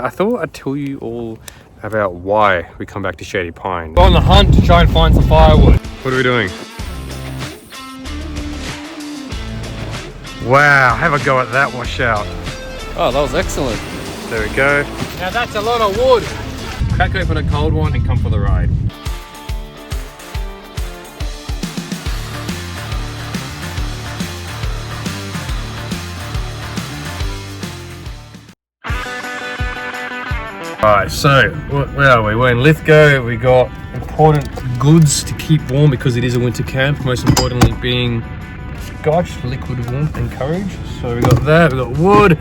I thought I'd tell you all about why we come back to Shady Pine. We're on the hunt to try and find some firewood. What are we doing? Wow, have a go at that washout. Oh, that was excellent. There we go. Now that's a lot of wood. Crack open a cold one and come for the ride. Alright, so where are we? We're in Lithgow. We got important goods to keep warm because it is a winter camp. Most importantly being scotch, liquid warmth and courage. So we got that, we got wood,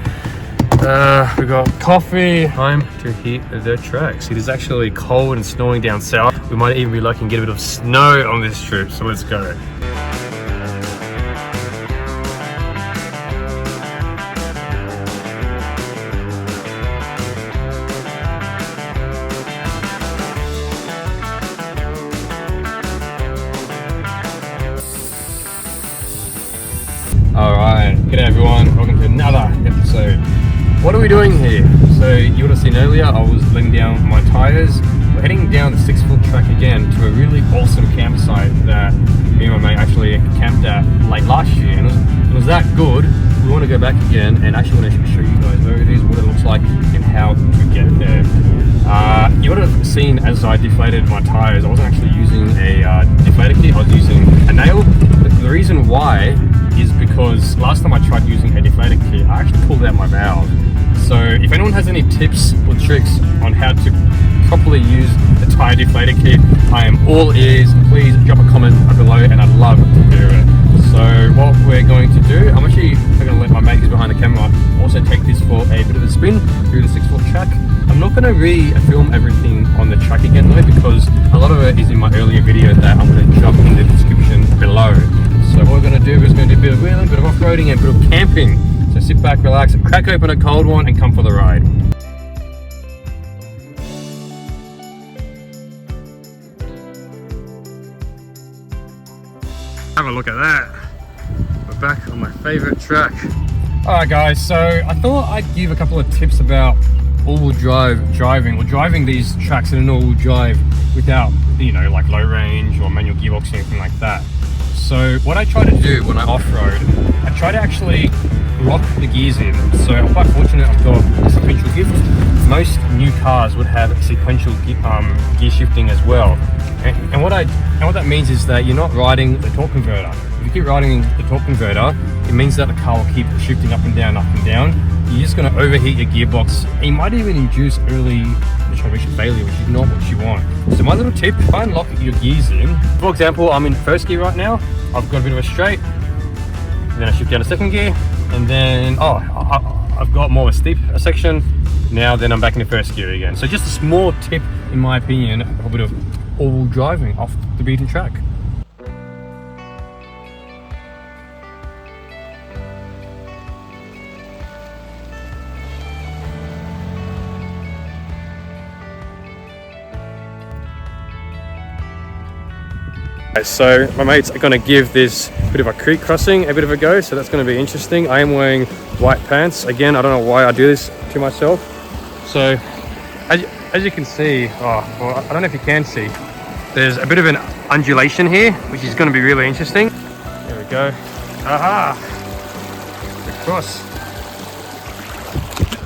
we got coffee. Time to hit the tracks. It is actually cold and snowing down south. We might even be lucky and get a bit of snow on this trip, so let's go. Alright, g'day everyone, welcome to another episode. What are we doing here? So you would have seen earlier I was letting down my tyres. We're heading down the 6-foot track again to a really awesome campsite that me and my mate actually camped at late last year, and it was that good. We want to go back again and actually want to show you guys where it is, what it looks like and how to get there. You would have seen as I deflated my tyres, I wasn't actually using a deflator kit, I was using a nail. The reason why is because last time I tried using a deflator kit, I actually pulled out my valve. So if anyone has any tips or tricks on how to properly use the tire deflator kit, I am all ears. Please drop a comment below and I'd love to hear it. So what we're going to do, I'm actually going to let my mate who's behind the camera also take this for a bit of a spin through the 6-foot track. I'm not going to re-film everything on the track again though, because a lot of it is in my earlier video that I'm going to drop in the description below. So what we're going to do is going to do a bit of wheeling, a bit of off-roading and a bit of camping. So sit back, relax, crack open a cold one and come for the ride. Have a look at that. We're back on my favourite track. Alright guys, so I thought I'd give a couple of tips about all-wheel driving these tracks in an all-wheel drive without, you know, like low range or manual gearbox or anything like that. So what I try to do when I off-road, I try to actually lock the gears in. So I'm quite fortunate I've got a sequential gear. Most new cars would have sequential gear shifting as well. And what that means is that you're not riding the torque converter. If you keep riding the torque converter, it means that the car will keep shifting up and down, You're just going to overheat your gearbox, and you might even induce early transmission failure, which is not what you want. So my little tip, try and lock your gears in. For example, I'm in first gear right now. I've got a bit of a straight, and then I shift down to second gear, and then I've got more of a steep section. Now then I'm back in the first gear again. So just a small tip, in my opinion, of a bit of all-wheel driving off the beaten track. So my mates are going to give this bit of a creek crossing a bit of a go, so that's going to be interesting. I am wearing white pants. Again, I don't know why I do this to myself. So as you can see, well, I don't know if you can see, there's a bit of an undulation here, which is going to be really interesting. There we go. Aha! Across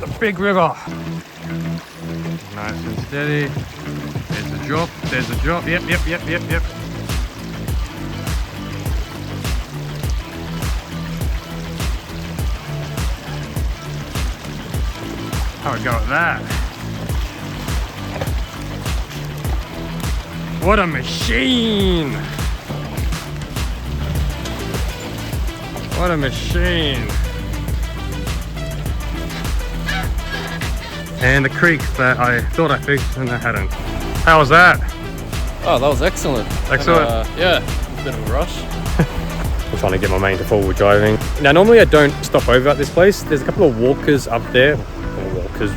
the big river. Nice and steady. There's the drop. There's the drop. Yep. How we go with that? What a machine! What a machine! And the creek that I thought I fixed and I hadn't. How was that? Oh, that was excellent. Excellent? Yeah, a bit of a rush. I'm trying to get my mate into four-wheel driving. Now normally I don't stop over at this place. There's a couple of walkers up there.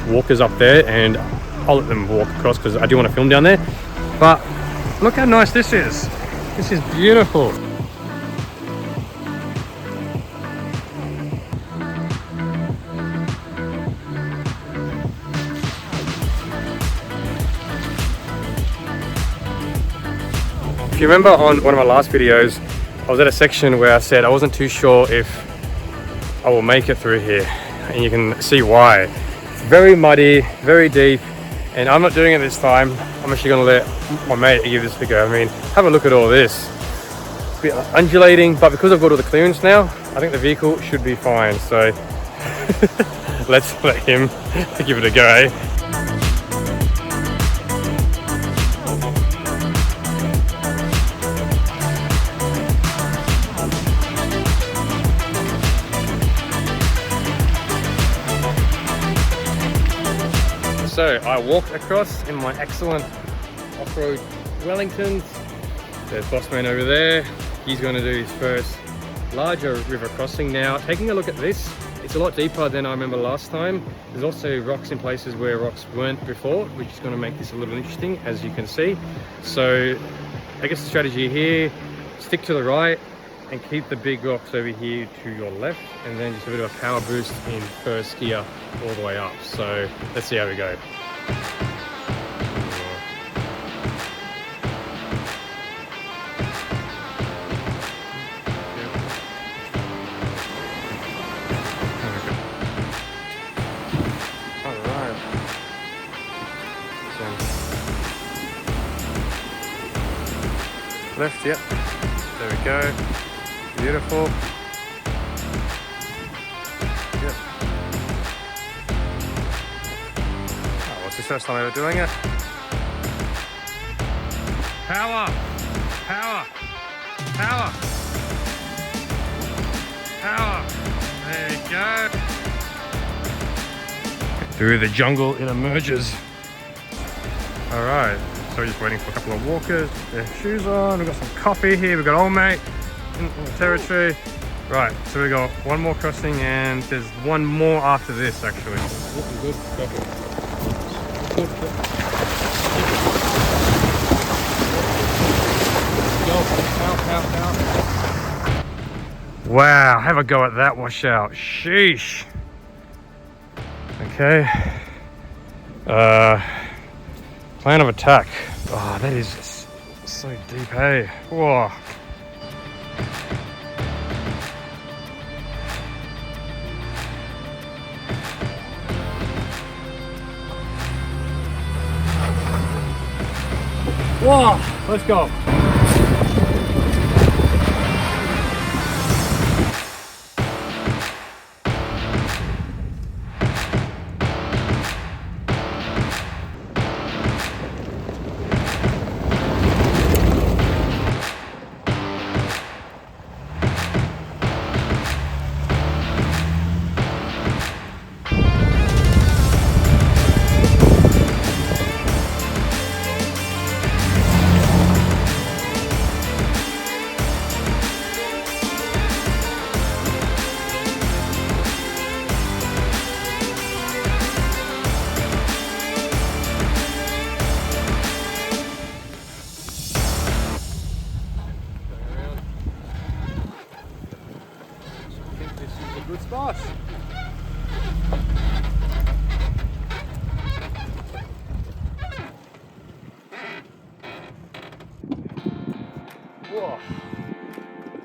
Walkers up there, and I'll let them walk across because I do want to film down there. But look how nice this is. This is beautiful. If you remember on one of my last videos, I was at a section where I said I wasn't too sure if I will make it through here, and you can see why. It's very muddy, very deep, and I'm not doing it this time. I'm actually gonna let my mate give this a go. I mean, have a look at all this. It's a bit undulating, but because I've got all the clearance now, I think the vehicle should be fine. So let's let him give it a go, eh? So I walked across in my excellent off-road Wellingtons. There's Bossman over there. He's going to do his first larger river crossing now. Taking a look at this, it's a lot deeper than I remember last time. There's also rocks in places where rocks weren't before, which is going to make this a little interesting, as you can see. So I guess the strategy here, stick to the right and keep the big rocks over here to your left, and then just a bit of a power boost in first gear all the way up. So let's see how we go. Alright. Left, yep. There we go. Beautiful. Yep. Oh, what's this first time ever doing it? Power! Power! Power! Power! There we go. Through the jungle it emerges. Alright, so we're just waiting for a couple of walkers, their shoes on. We've got some coffee here, we've got old mate in the territory. Right, so we got one more crossing and there's one more after this actually. Good. Wow, have a go at that washout. Sheesh. Okay. Plan of attack. Oh, that is so deep, hey. Whoa. Whoa, let's go. Good spot. Whoa.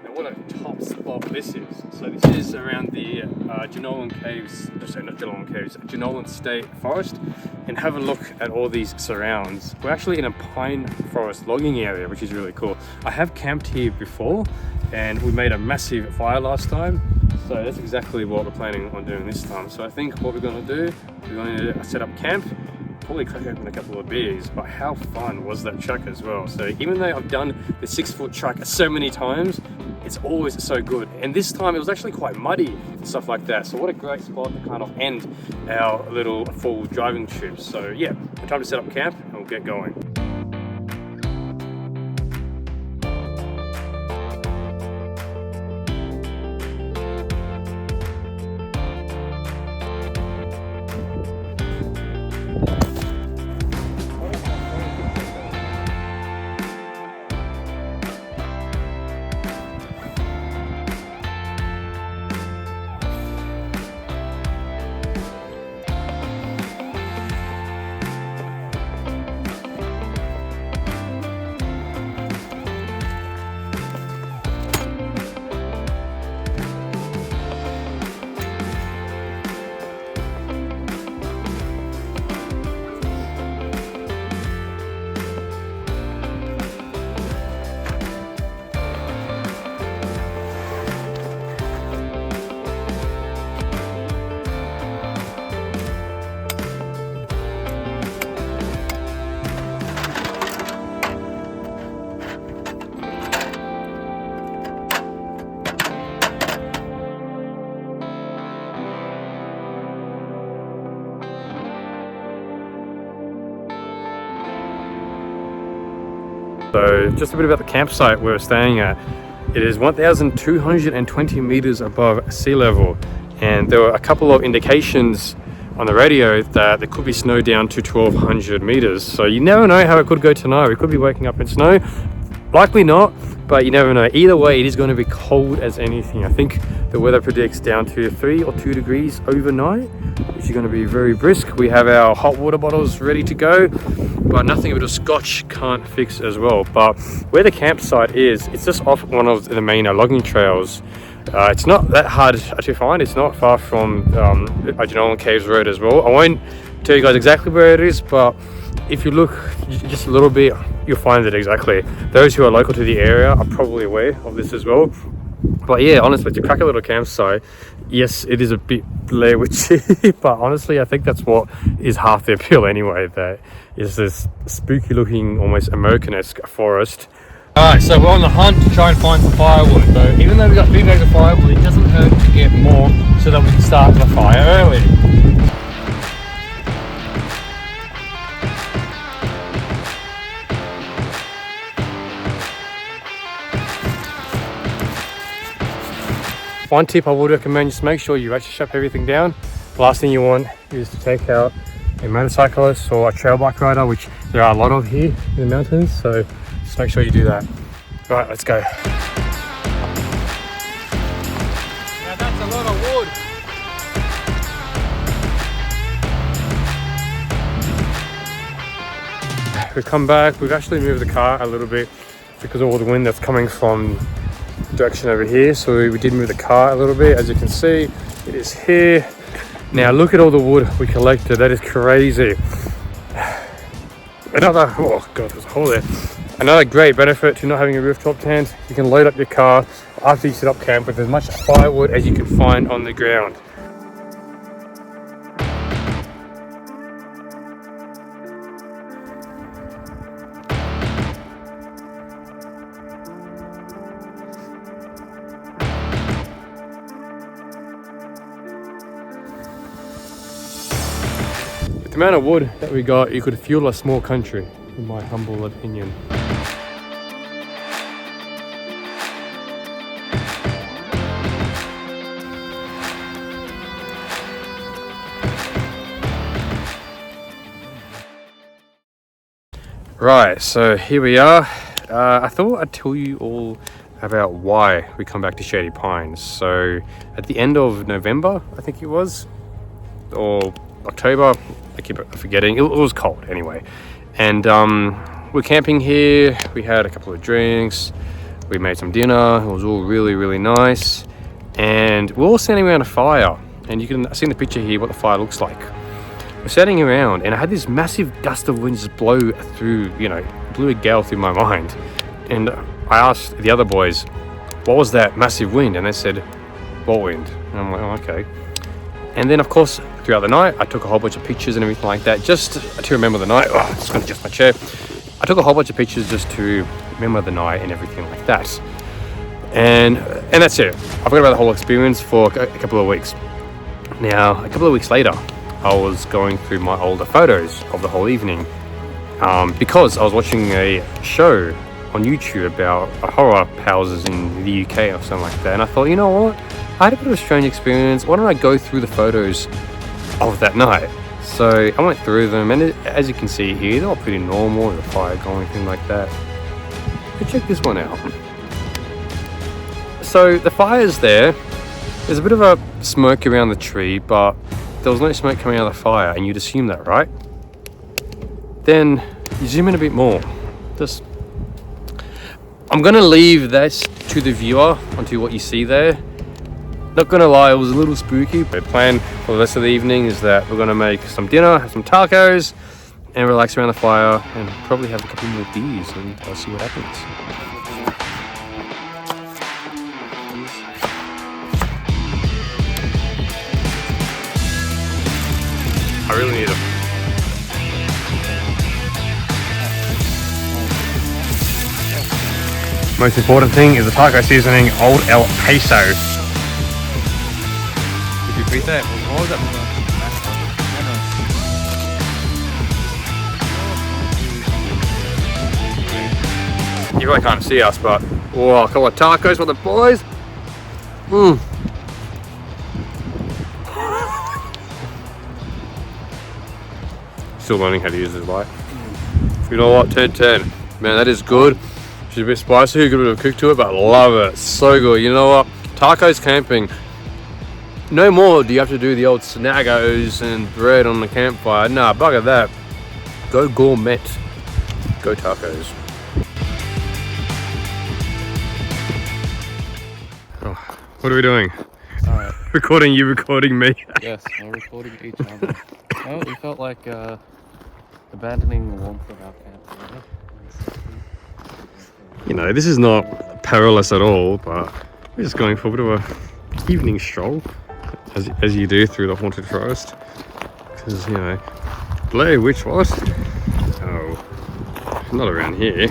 Now what a top spot this is. So this is around the Jenolan Caves, sorry, not Jenolan Caves, Jenolan State Forest, and have a look at all these surrounds. We're actually in a pine forest logging area, which is really cool. I have camped here before and we made a massive fire last time. So that's exactly what we're planning on doing this time. So I think what we're going to do, we're going to set up camp, probably crack open a couple of beers, but how fun was that track as well? So even though I've done the 6-foot track so many times, it's always so good. And this time it was actually quite muddy and stuff like that. So what a great spot to kind of end our little full driving trip. So yeah, time to set up camp and we'll get going. So just a bit about the campsite we're staying at. It is 1,220 meters above sea level, and there were a couple of indications on the radio that there could be snow down to 1,200 meters. So you never know how it could go tonight. We could be waking up in snow. Likely not, but you never know. Either way, it is going to be cold as anything. I think the weather predicts down to 3 or 2 degrees overnight, which is going to be very brisk. We have our hot water bottles ready to go, but nothing a bit of scotch can't fix as well. But where the campsite is, it's just off one of the main logging trails. It's not that hard to find. It's not far from Jenolan Caves Road as well. I won't tell you guys exactly where it is, but if you look just a little bit, you'll find it exactly. Those who are local to the area are probably aware of this as well. But yeah, honestly, to crack a little campsite, yes, it is a bit Blair Witchy, but honestly, I think that's what is half the appeal anyway. That is this spooky looking, almost American-esque forest. Alright, so we're on the hunt to try and find some firewood. So even though we got 3 bags of firewood, it doesn't hurt to get more so that we can start the fire early. One tip I would recommend, just make sure you actually strap everything down. The last thing you want is to take out a motorcyclist or a trail bike rider, which there are a lot of here in the mountains, so just make sure you do that. Right, let's go. Now that's a lot of wood. We've come back, we've actually moved the car a little bit because of all the wind that's coming from direction over here, so we did move the car a little bit. As you can see, it is here. Now look at all the wood we collected. That is crazy. Another, oh god, there's a hole there. Another great benefit to not having a rooftop tent, you can load up your car after you set up camp with as much firewood as you can find on the ground. With the amount of wood that we got, you could fuel a small country, in my humble opinion. Right, so here we are. I thought I'd tell you all about why we come back to Shady Pines. So at the end of November, I think it was, or October, I keep forgetting. It was cold anyway, and we're camping here. We had a couple of drinks, we made some dinner. It was all really nice, and we're all standing around a fire, and you can see in the picture here what the fire looks like. We're standing around, and I had this massive gust of wind just blow through, blew a gale through my mind, and I asked the other boys, what was that massive wind? And they said, what wind? And I'm like, oh, okay. And then, of course, throughout the night, I took a whole bunch of pictures and everything like that, just to remember the night. Oh, I'm just going to adjust my chair. I took a whole bunch of pictures just to remember the night and everything like that. And that's it. I forgot about the whole experience for a couple of weeks. Now, a couple of weeks later, I was going through my older photos of the whole evening because I was watching a show on YouTube about horror houses in the UK or something like that. And I thought, you know what? I had a bit of a strange experience. Why don't I go through the photos of that night? So I went through them, and as you can see here, they're all pretty normal. The fire going, thing like that. But check this one out. So the fire's there. There's a bit of a smoke around the tree, but there was no smoke coming out of the fire, and you'd assume that, right? Then you zoom in a bit more. I'm gonna leave this to the viewer onto what you see there. Not gonna lie, it was a little spooky. The plan for the rest of the evening is that we're gonna make some dinner, have some tacos, and relax around the fire, and probably have a couple more beers, and I'll see what happens. I really need them. Most important thing is the taco seasoning, Old El Paso. Did you beat that? What was that? really can't see us, but oh, a couple of tacos for the boys. Still learning how to use this light. You know what, 10-10. Man, that is good. She's a bit spicy, a good bit of cook to it, but I love it. So good. You know what? Tacos camping. No more do you have to do the old snaggos and bread on the campfire. Nah, bugger that. Go gourmet. Go tacos. Oh, what are we doing? Recording you, recording me. Yes, we're recording each other. Well, we felt like abandoning the warmth of our camp. You know, this is not perilous at all, but we're just going for a bit of a evening stroll, as you do through the haunted forest. Because, you know, Blair Witch what? Oh, not around here.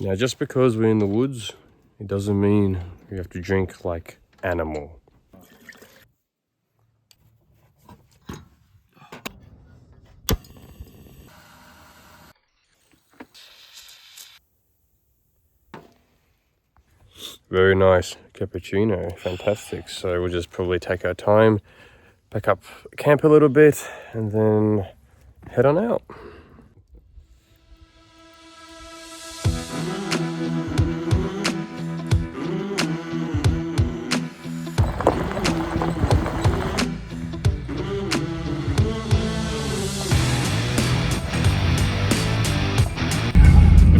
Now, just because we're in the woods, it doesn't mean we have to drink like animal. Very nice cappuccino, fantastic. So we'll just probably take our time, back up camp a little bit, and then head on out.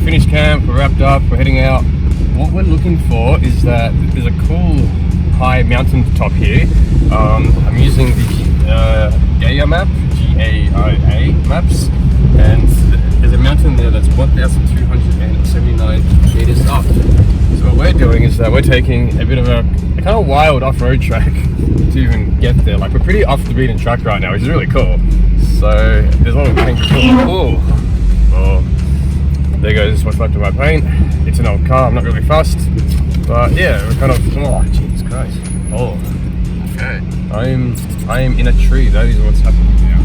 Finished camp, we're wrapped up, we're heading out. What we're looking for is that there's a cool high mountain top here. I'm using the Gaia map, G-A-I-A maps, and there's a mountain there that's 1,279 meters up. So what we're doing is that we're taking a bit of a kind of wild off-road track to even get there. Like, we're pretty off the beaten track right now, which is really cool. So there's a lot of kangaroos. Oh. There goes what's left of my paint. It's an old car, I'm not really fussed. But yeah, we're kind of, oh Jesus Christ. Oh, okay. I am in a tree, that is what's happening now.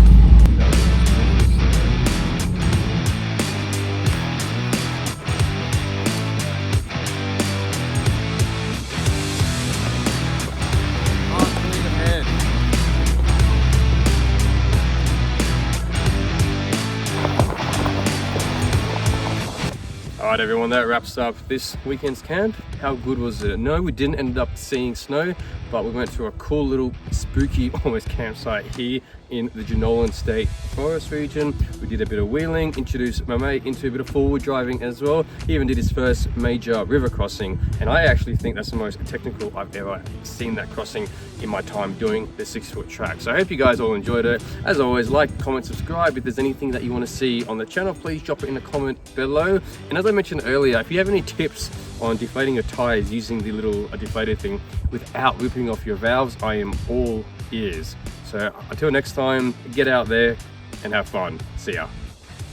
Alright everyone, that wraps up this weekend's camp. How good was it? No, we didn't end up seeing snow, but we went to a cool little spooky almost campsite here in the Jenolan State Forest region. We did a bit of wheeling, introduced my mate into a bit of forward driving as well. He even did his first major river crossing, and I actually think that's the most technical I've ever seen that crossing in my time doing the 6-foot track. So I hope you guys all enjoyed it. As always, like, comment, subscribe. If there's anything that you want to see on the channel, please drop it in the comment below. And as I mentioned earlier, if you have any tips on deflating your tires using the little deflator thing without ripping off your valves, I am all ears. So until next time, get out there and have fun. See ya.